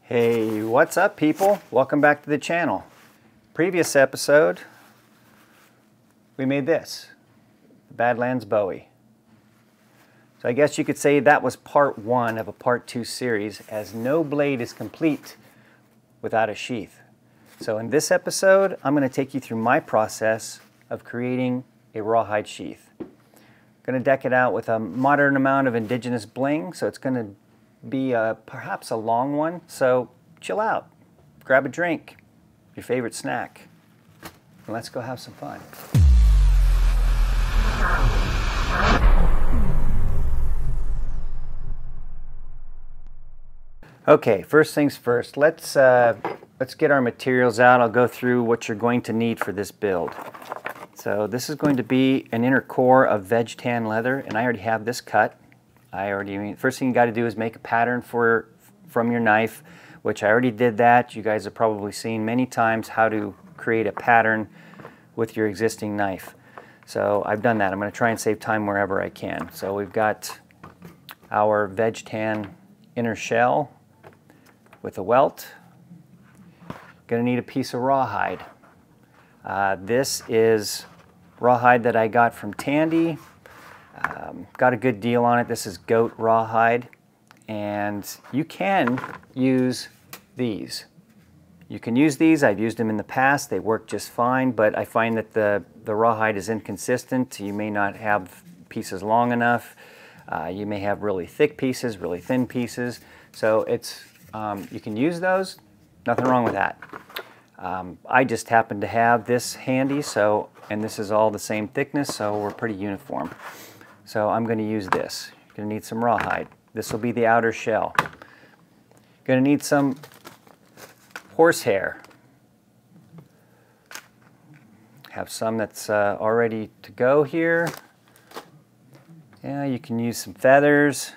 Hey, what's up people? Welcome back to the channel. Previous episode, we made this, the Badlands Bowie. So I guess you could say that was part one of a part two series, as no blade is complete without a sheath. So in this episode, I'm going to take you through my process of creating a rawhide sheath. I'm going to deck it out with a moderate amount of indigenous bling, so it's going to be perhaps a long one, so chill out, grab a drink, your favorite snack, and let's go have some fun. Okay, first things first, let's get our materials out. I'll go through what you're going to need for this build. So this is going to be an inner core of veg tan leather, and I already have this cut. First thing you got to do is make a pattern from your knife, which I already did that. You guys have probably seen many times how to create a pattern with your existing knife. So I've done that. I'm going to try and save time wherever I can. So we've got our veg tan inner shell with a welt. Going to need a piece of rawhide. This is rawhide that I got from Tandy. Got a good deal on it. This is goat rawhide, and you can use these. You can use these. I've used them in the past. They work just fine, but I find that the rawhide is inconsistent. You may not have pieces long enough. You may have really thick pieces, really thin pieces. So it's you can use those. Nothing wrong with that. I just happen to have this handy, and this is all the same thickness, so we're pretty uniform. So I'm going to use this. You're going to need some rawhide. This will be the outer shell. Going to need some horsehair. Have some that's all ready to go here. Yeah, you can use some feathers.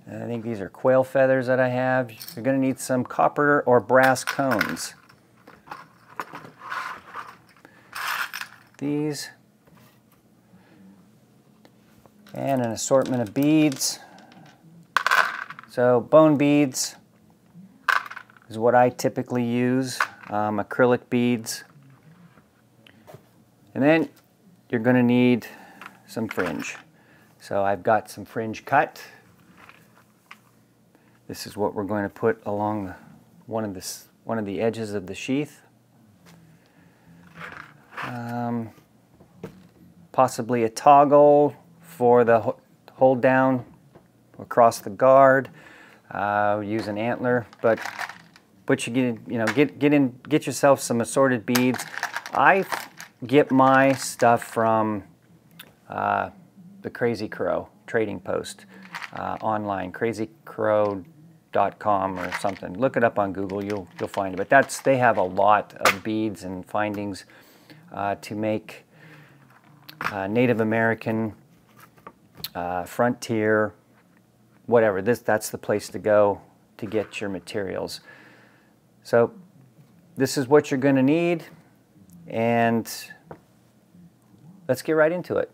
I think these are quail feathers that I have. You're going to need some copper or brass cones. These. And an assortment of beads. So bone beads is what I typically use, acrylic beads. And then you're going to need some fringe. So I've got some fringe cut. This is what we're going to put along one of the edges of the sheath. Possibly a toggle for the hold down across the guard. Use an antler, but get yourself some assorted beads. I get my stuff from the Crazy Crow trading post online, crazycrow.com or something. Look it up on Google, you'll find it. But they have a lot of beads and findings to make Native American, frontier, whatever. That's the place to go to get your materials. So this is what you're going to need, and let's get right into it.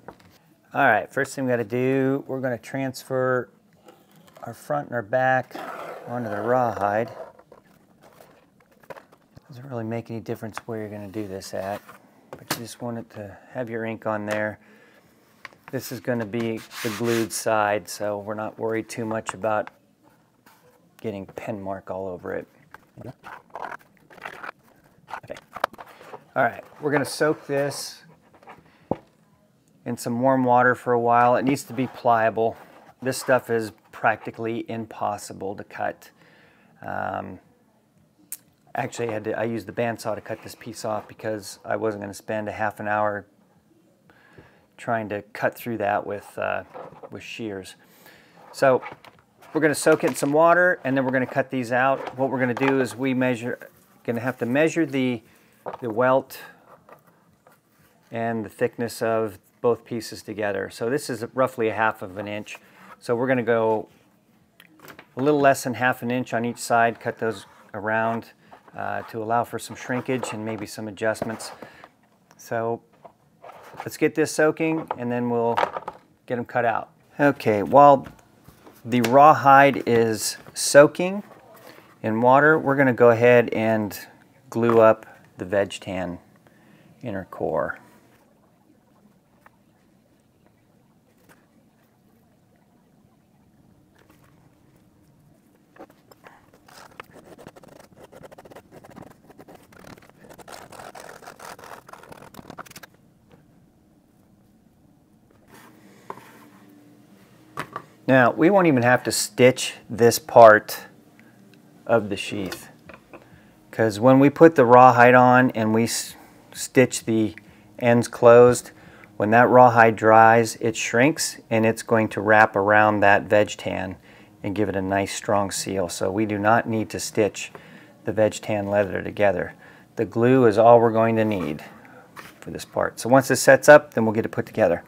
All right, first thing we got to do, we're going to transfer our front and our back onto the rawhide. Doesn't really make any difference where you're going to do this at, but you just want it to have your ink on there. This is going to be the glued side, so we're not worried too much about getting pen mark all over it. Okay. All right, we're going to soak this in some warm water for a while. It needs to be pliable. This stuff is practically impossible to cut. Actually, I used the bandsaw to cut this piece off because I wasn't going to spend a half an hour trying to cut through that with shears. So we're going to soak it in some water, and then we're going to cut these out. What we're going to do is going to have to measure the welt and the thickness of both pieces together. So this is roughly 1/2 of an inch. So we're going to go a little less than 1/2 an inch on each side, cut those around to allow for some shrinkage and maybe some adjustments. So let's get this soaking, and then we'll get them cut out. Okay, while the rawhide is soaking in water, we're going to go ahead and glue up the veg tan inner core. Now, we won't even have to stitch this part of the sheath, because when we put the rawhide on and we stitch the ends closed, when that rawhide dries, it shrinks and it's going to wrap around that veg tan and give it a nice strong seal. So we do not need to stitch the veg tan leather together. The glue is all we're going to need for this part. So once this sets up, then we'll get it put together.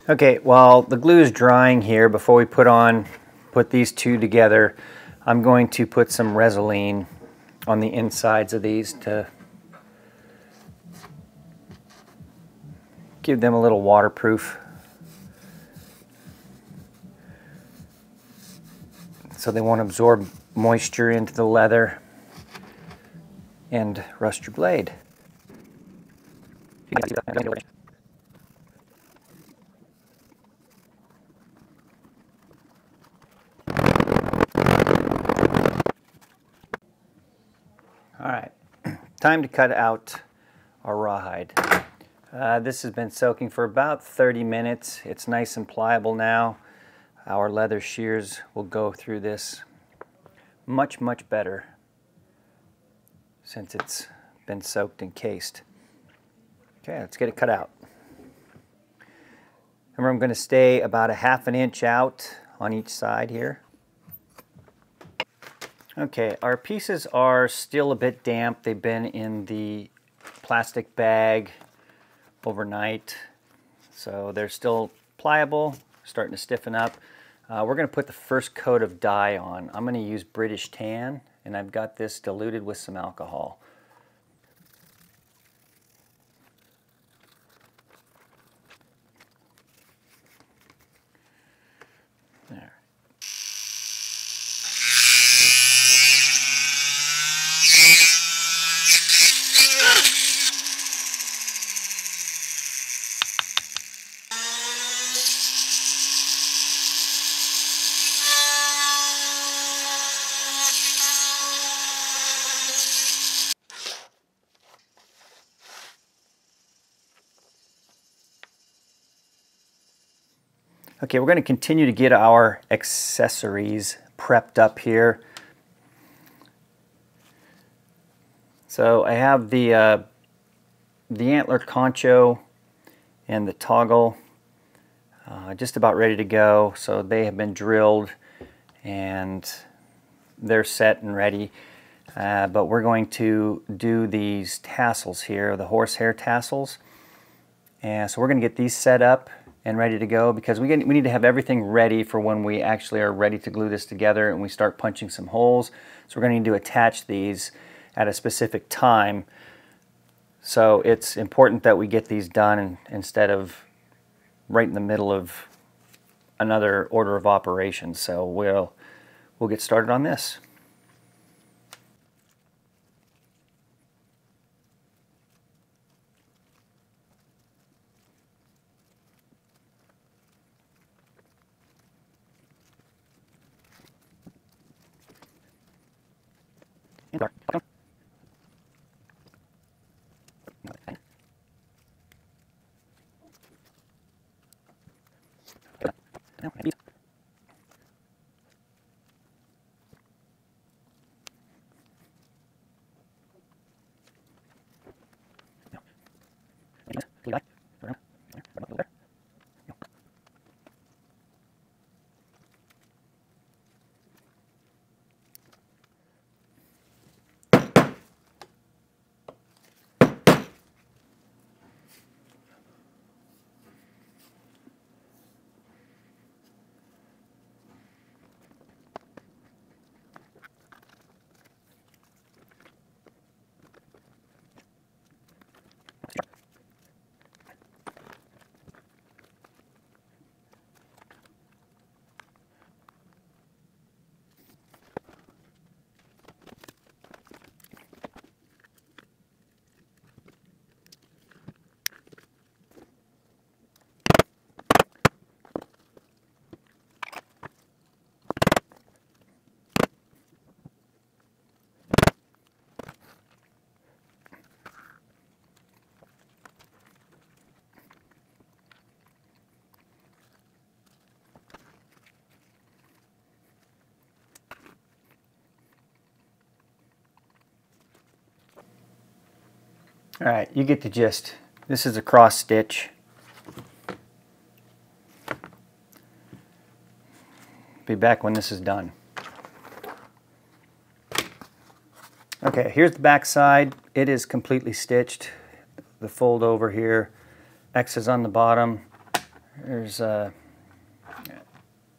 Okay, while the glue is drying here, before we put these two together, I'm going to put some Resolene on the insides of these to give them a little waterproof. So they won't absorb moisture into the leather and rust your blade. Alright, time to cut out our rawhide. This has been soaking for about 30 minutes. It's nice and pliable now. Our leather shears will go through this much better since it's been soaked and cased. Okay, let's get it cut out. Remember, I'm going to stay about a ½ an inch out on each side here. Okay, our pieces are still a bit damp. They've been in the plastic bag overnight, so they're still pliable, starting to stiffen up. We're going to put the first coat of dye on. I'm going to use British Tan, and I've got this diluted with some alcohol. There. Okay, we're going to continue to get our accessories prepped up here. So I have the antler concho and the toggle just about ready to go. So they have been drilled and they're set and ready. But we're going to do these tassels here, the horsehair tassels. And so we're going to get these set up and ready to go, because we need to have everything ready for when we actually are ready to glue this together and we start punching some holes. So we're going to need to attach these at a specific time. So it's important that we get these done instead of right in the middle of another order of operations. So we'll get started on this. All right, you get the gist. This is a cross stitch. Be back when this is done. Okay, here's the back side. It is completely stitched. The fold over here, X is on the bottom. There's the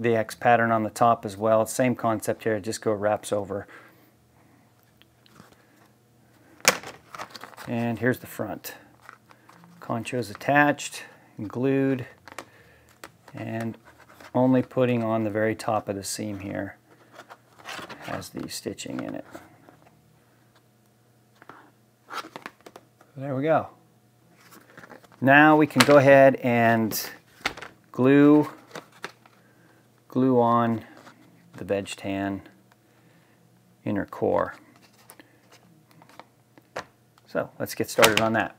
X pattern on the top as well. Same concept here, just go wraps over. And here's the front. Concho's attached and glued, and only putting on the very top of the seam here has the stitching in it. There we go. Now we can go ahead and glue on the veg tan inner core. So let's get started on that.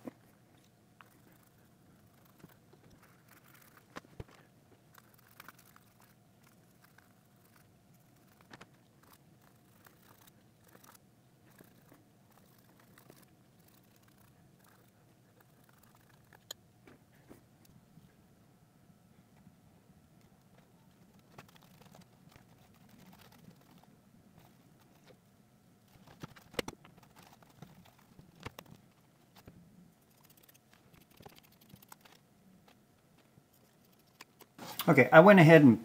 Okay, I went ahead and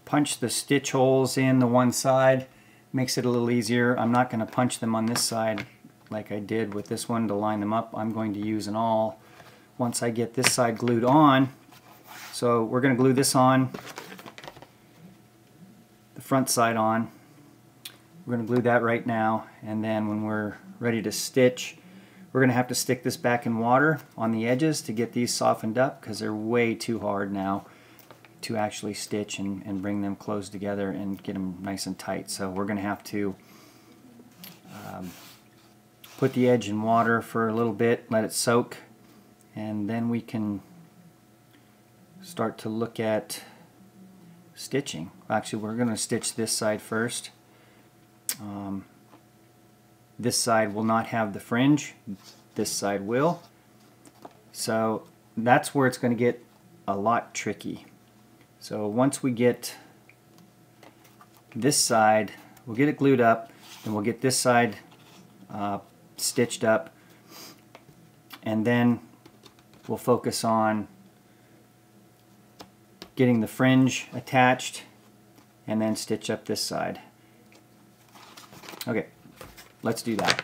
punched the stitch holes in the one side. Makes it a little easier. I'm not going to punch them on this side like I did with this one to line them up. I'm going to use an awl once I get this side glued on. So we're going to glue this on, the front side on. We're going to glue that right now, and then when we're ready to stitch, we're going to have to stick this back in water on the edges to get these softened up because they're way too hard now to actually stitch and bring them close together and get them nice and tight. So we're going to have to put the edge in water for a little bit, let it soak, and then we can start to look at stitching. Actually, we're going to stitch this side first. This side will not have the fringe, this side will. So that's where it's going to get a lot tricky. So once we get this side, we'll get it glued up, and we'll get this side stitched up, and then we'll focus on getting the fringe attached and then stitch up this side. Okay. Let's do that.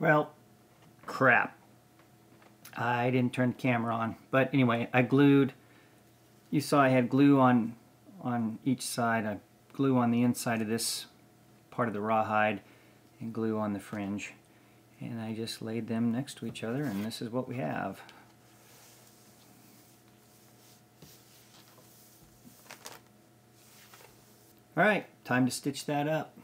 Well, crap. I didn't turn the camera on. But anyway, I glued. You saw I had glue on each side. I glue on the inside of this part of the rawhide and glue on the fringe. And I just laid them next to each other, and this is what we have. Alright, time to stitch that up.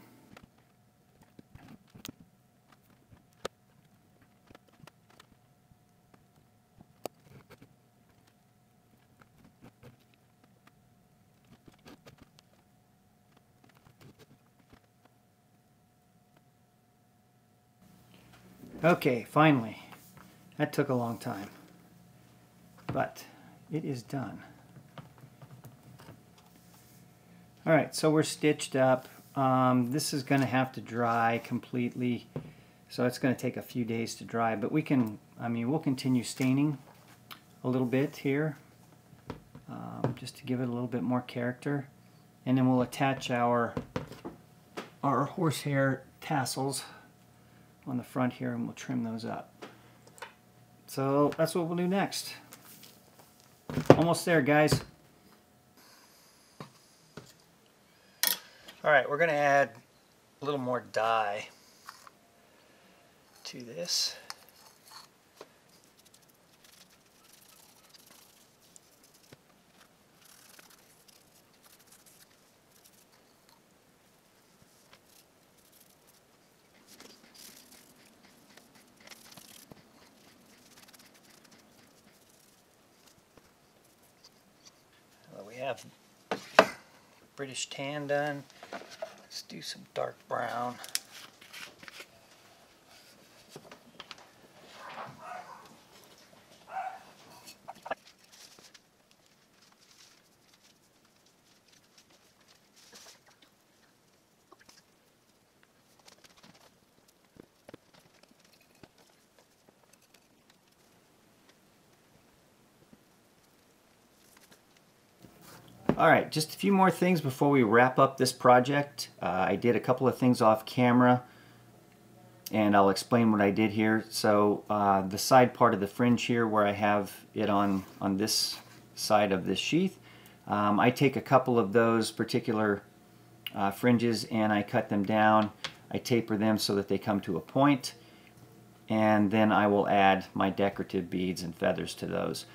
Okay, finally. That took a long time, but it is done. Alright, so we're stitched up. This is going to have to dry completely, so it's going to take a few days to dry, but we can, we'll continue staining a little bit here, just to give it a little bit more character, and then we'll attach our horsehair tassels on the front here, and we'll trim those up. So that's what we'll do next. Almost there, guys. Alright, we're going to add a little more dye to this. We have British tan done. Let's do some dark brown. Alright, just a few more things before we wrap up this project. I did a couple of things off camera, and I'll explain what I did here. So the side part of the fringe here, where I have it on this side of this sheath, I take a couple of those particular fringes and I cut them down. I taper them so that they come to a point, and then I will add my decorative beads and feathers to those.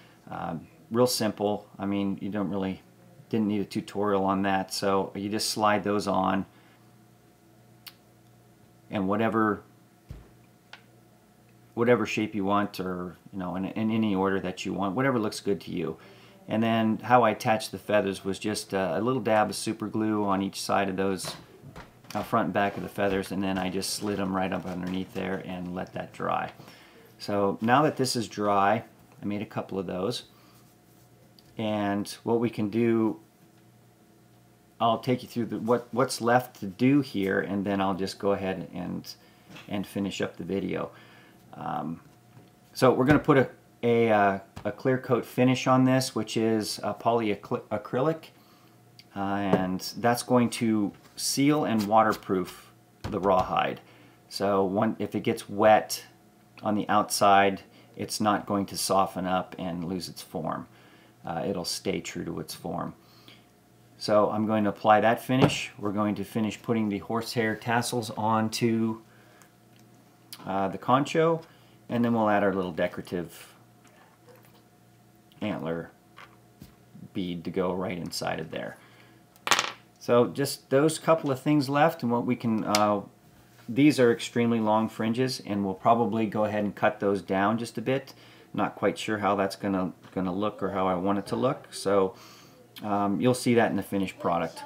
Real simple. You didn't need a tutorial on that, so you just slide those on, and whatever shape you want, or in any order that you want, whatever looks good to you. And then how I attached the feathers was just a little dab of super glue on each side of those front and back of the feathers, and then I just slid them right up underneath there and let that dry. So now that this is dry, I made a couple of those. And what we can do, I'll take you through what's left to do here, and then I'll just go ahead and finish up the video. So we're going to put a clear coat finish on this, which is a polyacrylic, and that's going to seal and waterproof the rawhide. So if it gets wet on the outside, it's not going to soften up and lose its form. It'll stay true to its form. So I'm going to apply that finish. We're going to finish putting the horsehair tassels onto the concho, and then we'll add our little decorative antler bead to go right inside of there. So just those couple of things left, and what we can, these are extremely long fringes, and we'll probably go ahead and cut those down just a bit. Not quite sure how that's gonna look, or how I want it to look, so you'll see that in the finished product.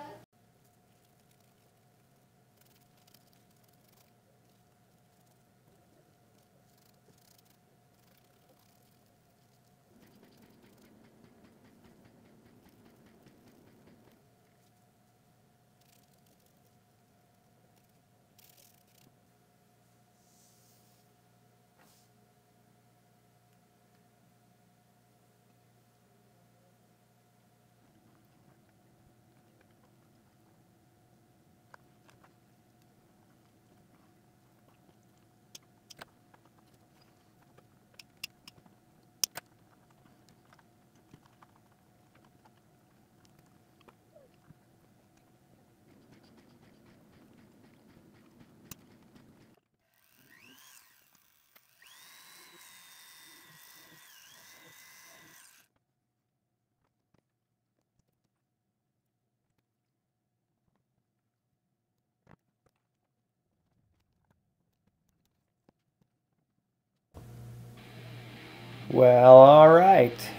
Well, alright,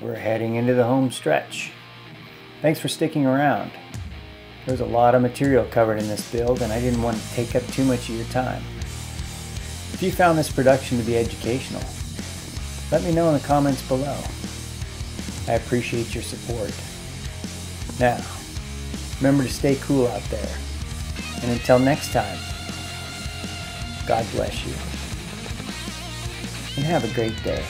we're heading into the home stretch. Thanks for sticking around. There's a lot of material covered in this build, and I didn't want to take up too much of your time. If you found this production to be educational, let me know in the comments below. I appreciate your support. Now, remember to stay cool out there. And until next time, God bless you. And have a great day.